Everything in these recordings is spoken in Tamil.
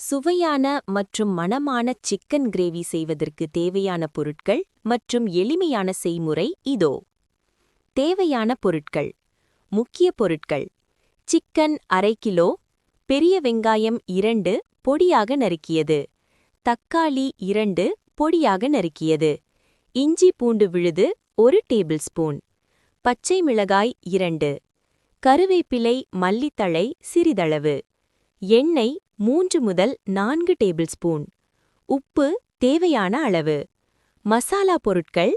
சுவையான மற்றும் மணமான சிக்கன் கிரேவி செய்வதற்கு தேவையான பொருட்கள் மற்றும் எளிமையான செய்முறை இதோ. தேவையான பொருட்கள். முக்கிய பொருட்கள்: சிக்கன் 1/2 கிலோ, பெரிய வெங்காயம் 2 பொடியாக நறுக்கியது, தக்காளி 2 பொடியாக நறுக்கியது, இஞ்சி பூண்டு விழுது 1 டேபிள் ஸ்பூன், பச்சை மிளகாய் 2, கருவேப்பிலை மல்லித்தழை சிறிதளவு, எண்ணெய் 3 முதல் 4 டேபிள் ஸ்பூன், உப்பு தேவையான அளவு. மசாலா பொருட்கள்: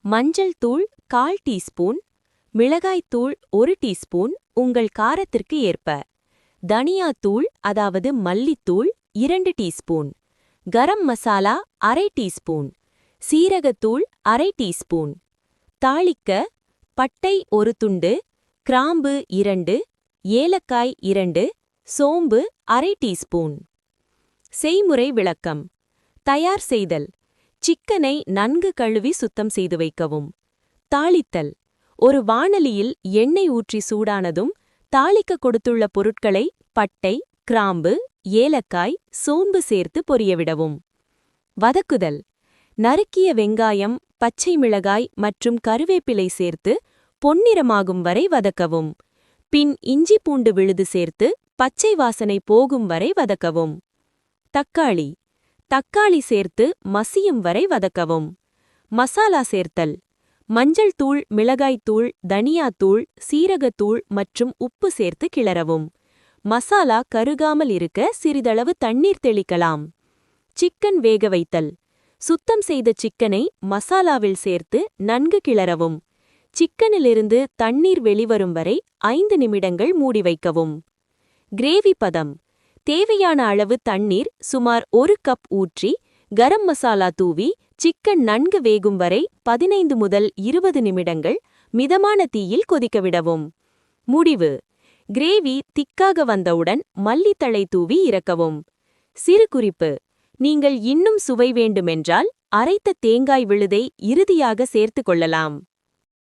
மஞ்சள் தூள் 1/4 டீஸ்பூன், மிளகாய்த்தூள் 1 டீஸ்பூன் உங்கள் காரத்திற்கு ஏற்ப, தனியாத்தூள் அதாவது மல்லித்தூள் 2 டீஸ்பூன், கரம் மசாலா 1/2 டீஸ்பூன், சீரகத்தூள் 1/2 டீஸ்பூன். தாளிக்க: பட்டை 1 துண்டு, கிராம்பு 2, ஏலக்காய் 2, சோம்பு 1/2 டீஸ்பூன். செய்முறை விளக்கம். தயார் செய்தல்: சிக்கனை நன்கு கழுவி சுத்தம் செய்து வைக்கவும். தாளித்தல்: ஒரு வாணலியில் எண்ணெய் ஊற்றி சூடானதும் தாளிக்க கொடுத்துள்ள பொருட்களை பட்டை, கிராம்பு, ஏலக்காய், சோம்பு சேர்த்து பொரியவிடவும். வதக்குதல்: நறுக்கிய வெங்காயம், பச்சை மிளகாய் மற்றும் கருவேப்பிலை சேர்த்து பொன்னிறமாகும் வரை வதக்கவும். பின் இஞ்சி பூண்டு விழுது சேர்த்து பச்சை வாசனை போகும் வரை வதக்கவும். தக்காளி: தக்காளி சேர்த்து மசியும் வரை வதக்கவும். மசாலா சேர்த்தல்: மஞ்சள் தூள், மிளகாய்த்தூள், தனியாத்தூள், சீரகத்தூள் மற்றும் உப்பு சேர்த்து கிளறவும். மசாலா கருகாமல் இருக்க சிறிதளவு தண்ணீர் தெளிக்கலாம். சிக்கன் வேக வைத்தல்: சுத்தம் செய்த சிக்கனை மசாலாவில் சேர்த்து நன்கு கிளறவும். சிக்கனிலிருந்து தண்ணீர் வெளிவரும் வரை 5 நிமிடங்கள் மூடி வைக்கவும். கிரேவி பதம்: தேவையான அளவு தண்ணீர் சுமார் 1 கப் ஊற்றி, கரம் மசாலா தூவி, சிக்கன் நன்கு வேகும் வரை 15 முதல் 20 நிமிடங்கள் மிதமான தீயில் கொதிக்கவிடவும். முடிவு: கிரேவி திக்காக வந்தவுடன் மல்லித்தழை தூவி இறக்கவும். சிறு குறிப்பு: நீங்கள் இன்னும் சுவை வேண்டுமென்றால் அரைத்த தேங்காய் விழுதை இறுதியாக சேர்த்துக் கொள்ளலாம்.